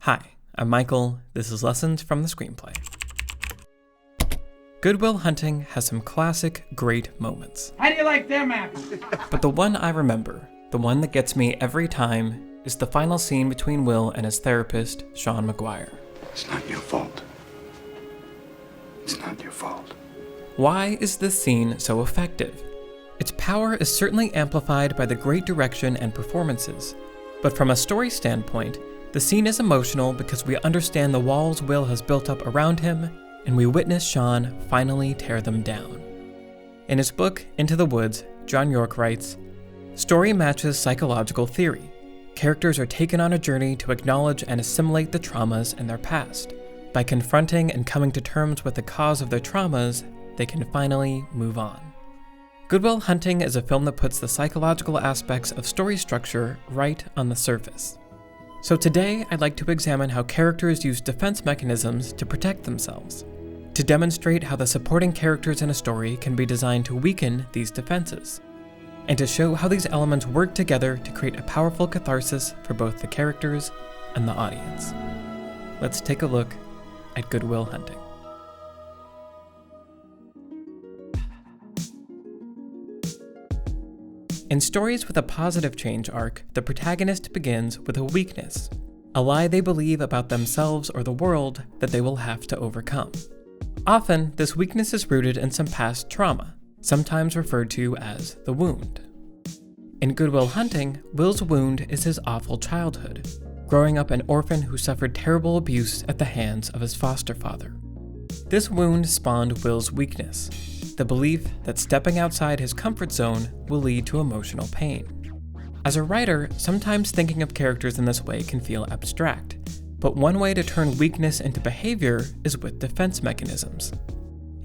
Hi, I'm Michael. This is Lessons from the Screenplay. Good Will Hunting has some classic, great moments. How do you like them apples? But the one I remember, the one that gets me every time, is the final scene between Will and his therapist, Sean McGuire. It's not your fault. It's not your fault. Why is this scene so effective? Its power is certainly amplified by the great direction and performances. But from a story standpoint, the scene is emotional because we understand the walls Will has built up around him, and we witness Sean finally tear them down. In his book, Into the Woods, John York writes, "Story matches psychological theory. Characters are taken on a journey to acknowledge and assimilate the traumas in their past. By confronting and coming to terms with the cause of their traumas, they can finally move on." Good Will Hunting is a film that puts the psychological aspects of story structure right on the surface. So today, I'd like to examine how characters use defense mechanisms to protect themselves, to demonstrate how the supporting characters in a story can be designed to weaken these defenses, and to show how these elements work together to create a powerful catharsis for both the characters and the audience. Let's take a look at Good Will Hunting. In stories with a positive change arc, the protagonist begins with a weakness, a lie they believe about themselves or the world that they will have to overcome. Often, this weakness is rooted in some past trauma, sometimes referred to as the wound. In Good Will Hunting, Will's wound is his awful childhood, growing up an orphan who suffered terrible abuse at the hands of his foster father. This wound spawned Will's weakness, the belief that stepping outside his comfort zone will lead to emotional pain. As a writer, sometimes thinking of characters in this way can feel abstract, but one way to turn weakness into behavior is with defense mechanisms.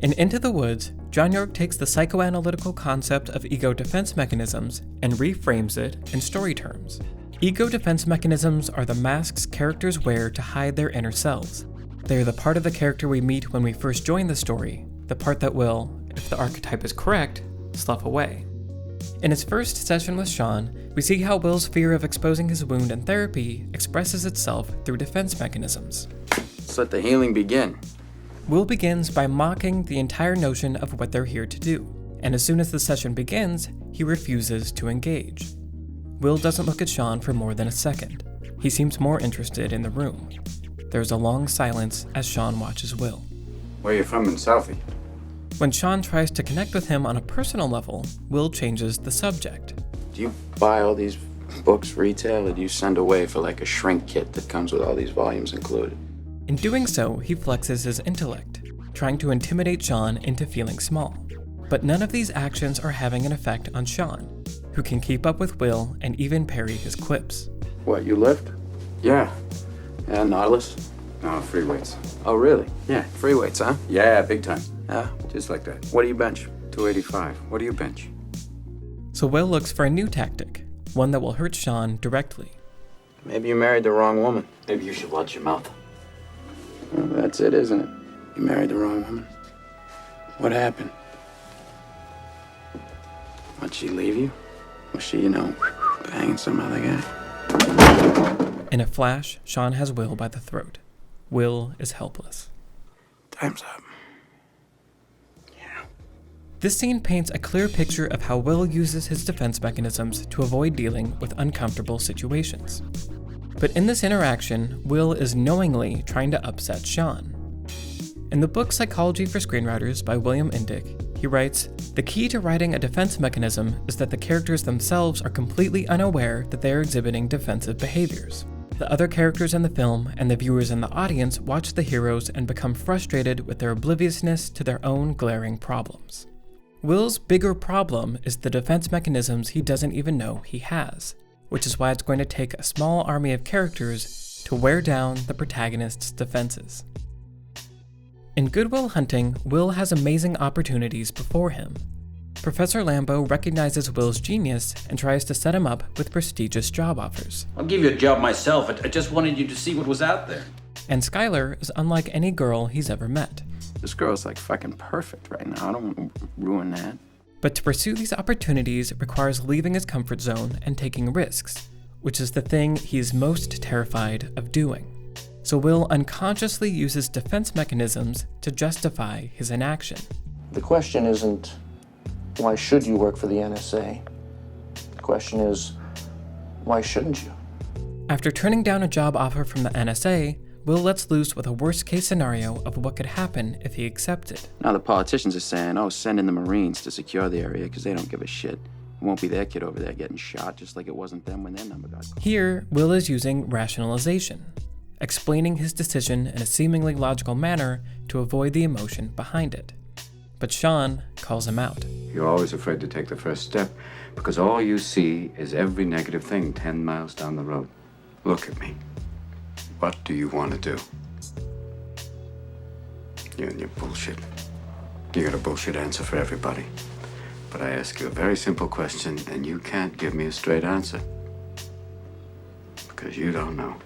In Into the Woods, John York takes the psychoanalytical concept of ego defense mechanisms and reframes it in story terms. Ego defense mechanisms are the masks characters wear to hide their inner selves. They are the part of the character we meet when we first join the story, the part that will, if the archetype is correct, slough away. In his first session with Sean, we see how Will's fear of exposing his wound in therapy expresses itself through defense mechanisms. Let's let the healing begin. Will begins by mocking the entire notion of what they're here to do, and as soon as the session begins, he refuses to engage. Will doesn't look at Sean for more than a second. He seems more interested in the room. There's a long silence as Sean watches Will. Where you from in Southie? When Sean tries to connect with him on a personal level, Will changes the subject. Do you buy all these books retail, or do you send away for like a shrink kit that comes with all these volumes included? In doing so, he flexes his intellect, trying to intimidate Sean into feeling small. But none of these actions are having an effect on Sean, who can keep up with Will and even parry his quips. What, you lift? Yeah. Yeah, Nautilus? No, free weights. Oh, really? Yeah, free weights, huh? Yeah, big time. Yeah. Just like that. What do you bench? 285. What do you bench? So Will looks for a new tactic, one that will hurt Sean directly. Maybe you married the wrong woman. Maybe you should watch your mouth. Well, that's it, isn't it? You married the wrong woman. What happened? What'd she leave you? Was she, banging some other guy? In a flash, Sean has Will by the throat. Will is helpless. Time's up. Yeah. This scene paints a clear picture of how Will uses his defense mechanisms to avoid dealing with uncomfortable situations. But in this interaction, Will is knowingly trying to upset Sean. In the book Psychology for Screenwriters by William Indyk, he writes, "The key to writing a defense mechanism is that the characters themselves are completely unaware that they are exhibiting defensive behaviors. The other characters in the film and the viewers in the audience watch the heroes and become frustrated with their obliviousness to their own glaring problems." Will's bigger problem is the defense mechanisms he doesn't even know he has, which is why it's going to take a small army of characters to wear down the protagonist's defenses. In Good Will Hunting, Will has amazing opportunities before him. Professor Lambo recognizes Will's genius and tries to set him up with prestigious job offers. I'll give you a job myself. I just wanted you to see what was out there. And Skylar is unlike any girl he's ever met. This girl's like fucking perfect right now. I don't want to ruin that. But to pursue these opportunities requires leaving his comfort zone and taking risks, which is the thing he's most terrified of doing. so Will unconsciously uses defense mechanisms to justify his inaction. The question isn't, why should you work for the NSA? The question is, why shouldn't you? After turning down a job offer from the NSA, Will lets loose with a worst-case scenario of what could happen if he accepted. Now the politicians are saying, oh, send in the Marines to secure the area because they don't give a shit. It won't be their kid over there getting shot, just like it wasn't them when their number got called. Here, Will is using rationalization, explaining his decision in a seemingly logical manner to avoid the emotion behind it. But Sean calls him out. You're always afraid to take the first step because all you see is every negative thing 10 miles down the road. Look at me. What do you want to do? You and your bullshit. You got a bullshit answer for everybody. But I ask you a very simple question, and you can't give me a straight answer. Because you don't know.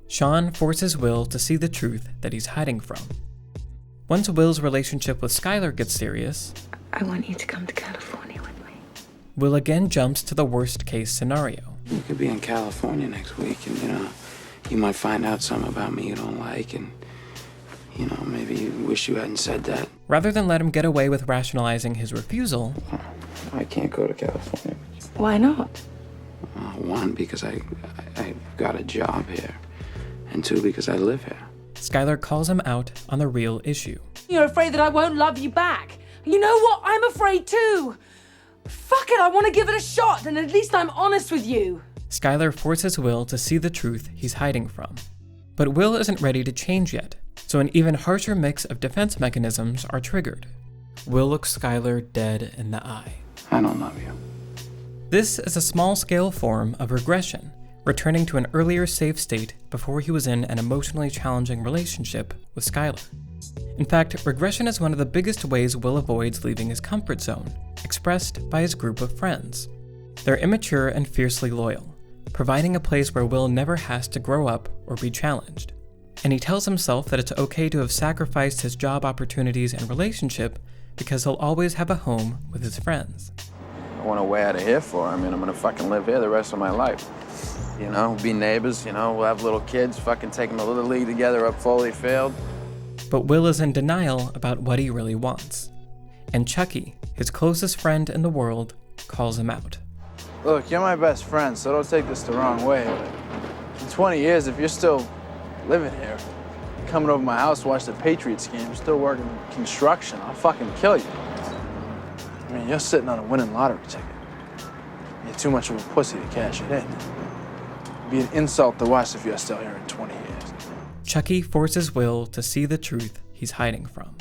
Sean forces Will to see the truth that he's hiding from. Once Will's relationship with Skylar gets serious, I want you to come to California with me. Will again jumps to the worst-case scenario. You could be in California next week and, you might find out something about me you don't like and, maybe you wish you hadn't said that. Rather than let him get away with rationalizing his refusal, I can't go to California. Why not? One, because I got a job here. And two, because I live here. Skylar calls him out on the real issue. You're afraid that I won't love you back. You know what? I'm afraid too. Fuck it, I want to give it a shot, and at least I'm honest with you. Skylar forces Will to see the truth he's hiding from. But Will isn't ready to change yet, so an even harsher mix of defense mechanisms are triggered. Will looks Skylar dead in the eye. I don't love you. This is a small-scale form of regression, returning to an earlier safe state before he was in an emotionally challenging relationship with Skylar. In fact, regression is one of the biggest ways Will avoids leaving his comfort zone, expressed by his group of friends. They're immature and fiercely loyal, providing a place where Will never has to grow up or be challenged. And he tells himself that it's okay to have sacrificed his job opportunities and relationship because he'll always have a home with his friends. I want a way out of here for. I'm gonna fucking live here the rest of my life. Be neighbors, we'll have little kids, fucking take them to Little League together up Foley Field. But Will is in denial about what he really wants. And Chucky, his closest friend in the world, calls him out. Look, you're my best friend, so don't take this the wrong way, but in 20 years, if you're still living here, coming over my house to watch the Patriots game, still working construction, I'll fucking kill you. I mean, you're sitting on a winning lottery ticket. You're too much of a pussy to cash it in. It'd be an insult to us if you're still here in 20 years. Chucky forces Will to see the truth he's hiding from.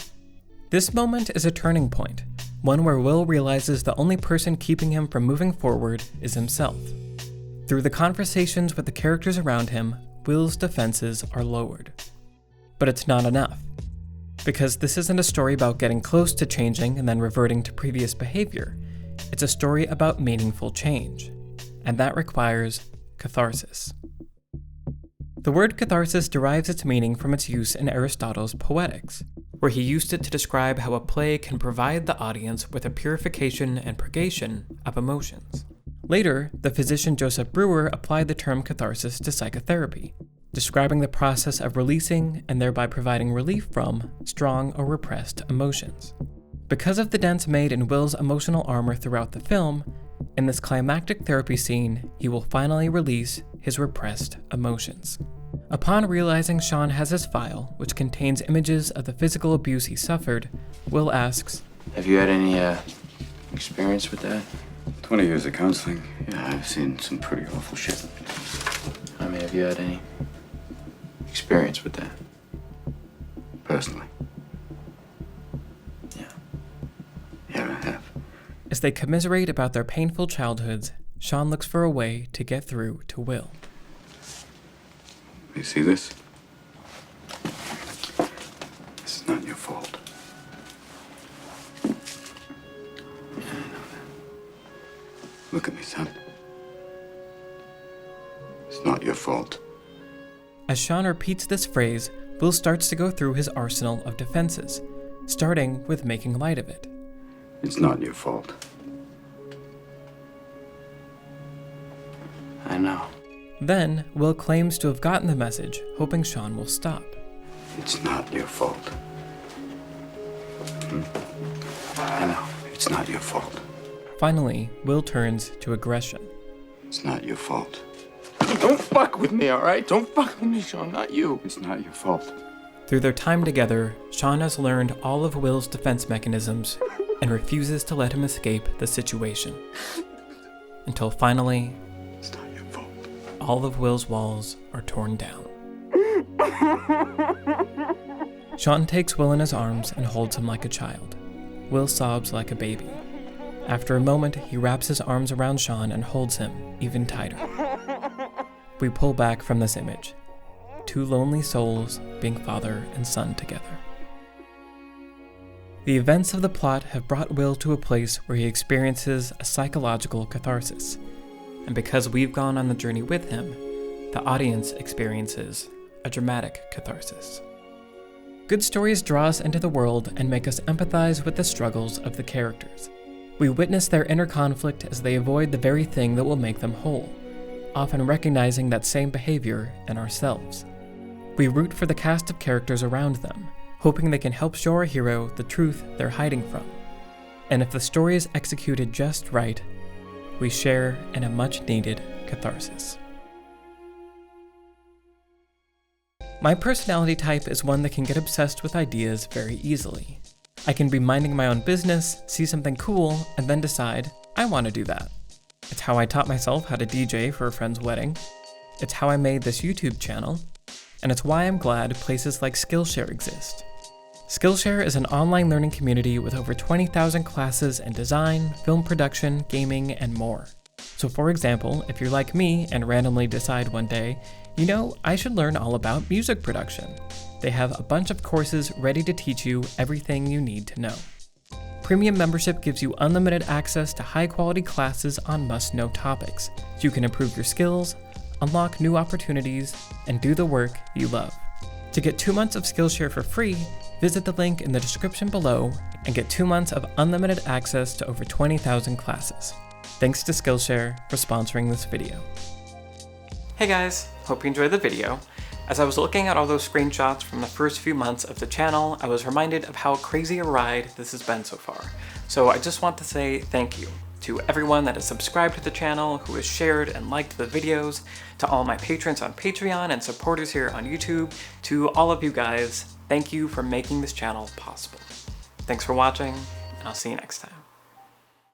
This moment is a turning point, one where Will realizes the only person keeping him from moving forward is himself. Through the conversations with the characters around him, Will's defenses are lowered. But it's not enough. Because this isn't a story about getting close to changing and then reverting to previous behavior. It's a story about meaningful change. And that requires catharsis. The word catharsis derives its meaning from its use in Aristotle's Poetics, where he used it to describe how a play can provide the audience with a purification and purgation of emotions. Later, the physician Joseph Breuer applied the term catharsis to psychotherapy, describing the process of releasing and thereby providing relief from strong or repressed emotions. Because of the dents made in Will's emotional armor throughout the film, in this climactic therapy scene, he will finally release his repressed emotions. Upon realizing Sean has his file, which contains images of the physical abuse he suffered, Will asks, Have you had any experience with that? 20 years of counseling. Yeah, I've seen some pretty awful shit. Have you had any experience with that? Personally? Yeah, I have. As they commiserate about their painful childhoods, Sean looks for a way to get through to Will. You see this? This is not your fault. Yeah, I know that. Look at me, son. It's not your fault. As Sean repeats this phrase, Will starts to go through his arsenal of defenses, starting with making light of it. It's not your fault. I know. Then, Will claims to have gotten the message, hoping Sean will stop. It's not your fault. I know, it's not your fault. Finally, Will turns to aggression. It's not your fault. Don't fuck with me, all right? Don't fuck with me, Sean, not you. It's not your fault. Through their time together, Sean has learned all of Will's defense mechanisms and refuses to let him escape the situation. Until finally, It's not your fault. all of Will's walls are torn down. Sean takes Will in his arms and holds him like a child. Will sobs like a baby. After a moment, he wraps his arms around Sean and holds him even tighter. We pull back from this image. Two lonely souls being father and son together. The events of the plot have brought Will to a place where he experiences a psychological catharsis. And because we've gone on the journey with him, the audience experiences a dramatic catharsis. Good stories draw us into the world and make us empathize with the struggles of the characters. We witness their inner conflict as they avoid the very thing that will make them whole, often recognizing that same behavior in ourselves. We root for the cast of characters around them, hoping they can help show our hero the truth they're hiding from. And if the story is executed just right, we share in a much-needed catharsis. My personality type is one that can get obsessed with ideas very easily. I can be minding my own business, see something cool, and then decide, I want to do that. It's how I taught myself how to DJ for a friend's wedding. It's how I made this YouTube channel. And it's why I'm glad places like Skillshare exist. Skillshare is an online learning community with over 20,000 classes in design, film production, gaming, and more. So for example, if you're like me and randomly decide one day, I should learn all about music production, they have a bunch of courses ready to teach you everything you need to know. Premium membership gives you unlimited access to high-quality classes on must-know topics, so you can improve your skills, unlock new opportunities, and do the work you love. To get 2 months of Skillshare for free, visit the link in the description below and get 2 months of unlimited access to over 20,000 classes. Thanks to Skillshare for sponsoring this video. Hey guys, hope you enjoyed the video. As I was looking at all those screenshots from the first few months of the channel, I was reminded of how crazy a ride this has been so far. So I just want to say thank you to everyone that has subscribed to the channel, who has shared and liked the videos, to all my patrons on Patreon and supporters here on YouTube, to all of you guys, thank you for making this channel possible. Thanks for watching, and I'll see you next time.